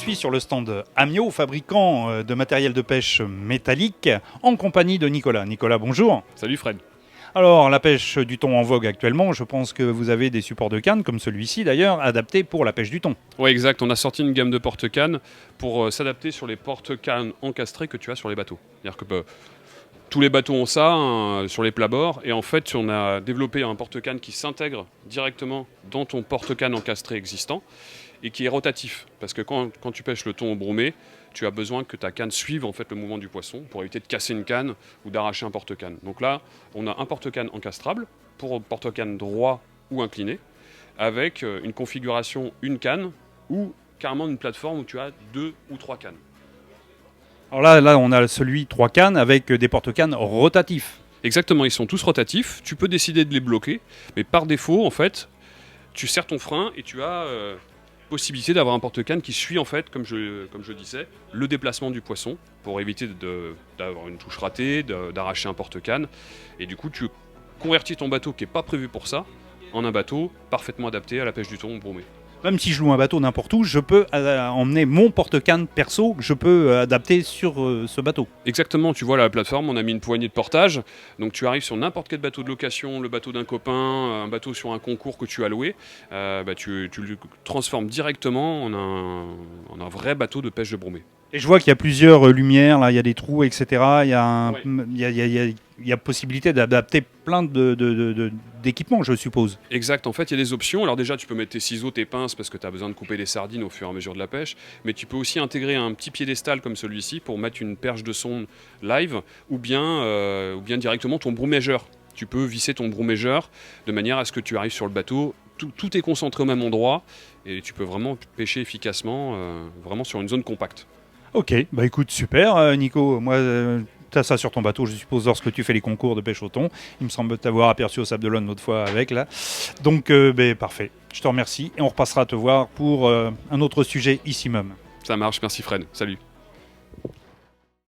suis sur le stand Amio, fabricant de matériel de pêche métallique, en compagnie de Nicolas. Nicolas, bonjour. Salut Fred. Alors, la pêche du thon en vogue actuellement, je pense que vous avez des supports de canne, comme celui-ci d'ailleurs, adaptés pour la pêche du thon. Oui, exact. On a sorti une gamme de porte-cannes pour s'adapter sur les porte-cannes encastrés que tu as sur les bateaux. C'est-à-dire que tous les bateaux ont ça sur les plabords. Et en fait, on a développé un porte-canne qui s'intègre directement dans ton porte-canne encastré existant et qui est rotatif. Parce que quand tu pêches le thon au bromé, tu as besoin que ta canne suive en fait le mouvement du poisson pour éviter de casser une canne ou d'arracher un porte-canne. Donc là, on a un porte-canne encastrable pour porte-canne droit ou incliné, avec une configuration une canne ou carrément une plateforme où tu as 2 ou 3 cannes. Alors là, on a celui 3 cannes avec des porte-cannes rotatifs. Exactement, ils sont tous rotatifs. Tu peux décider de les bloquer, mais par défaut, en fait, tu serres ton frein et tu as possibilité d'avoir un porte-canne qui suit, en fait, comme je disais, le déplacement du poisson pour éviter d'avoir une touche ratée, d'arracher un porte-canne. Et du coup, tu convertis ton bateau qui n'est pas prévu pour ça en un bateau parfaitement adapté à la pêche du thon bromé. Même si je loue un bateau n'importe où, je peux emmener mon porte-canne perso que je peux adapter sur ce bateau. Exactement, tu vois la plateforme, on a mis une poignée de portage, donc tu arrives sur n'importe quel bateau de location, le bateau d'un copain, un bateau sur un concours que tu as loué, tu le transformes directement en un vrai bateau de pêche de bromé. Et je vois qu'il y a plusieurs lumières, là, il y a des trous, etc. Il y a, Ouais. il y a possibilité d'adapter plein d'équipements, je suppose. Exact, en fait il y a des options. Alors déjà tu peux mettre tes ciseaux, tes pinces parce que tu as besoin de couper les sardines au fur et à mesure de la pêche, mais tu peux aussi intégrer un petit piédestal comme celui-ci pour mettre une perche de sonde live ou bien directement ton broomageur. Tu peux visser ton broomageur de manière à ce que tu arrives sur le bateau, tout est concentré au même endroit et tu peux vraiment pêcher efficacement, vraiment sur une zone compacte. Ok, bah écoute, super Nico, moi tu as ça sur ton bateau, je suppose, lorsque tu fais les concours de pêche au thon. Il me semble t'avoir aperçu au Sable d'Olonne l'autre fois avec là. Donc parfait, je te remercie et on repassera te voir pour un autre sujet ici même. Ça marche, merci Fred, salut.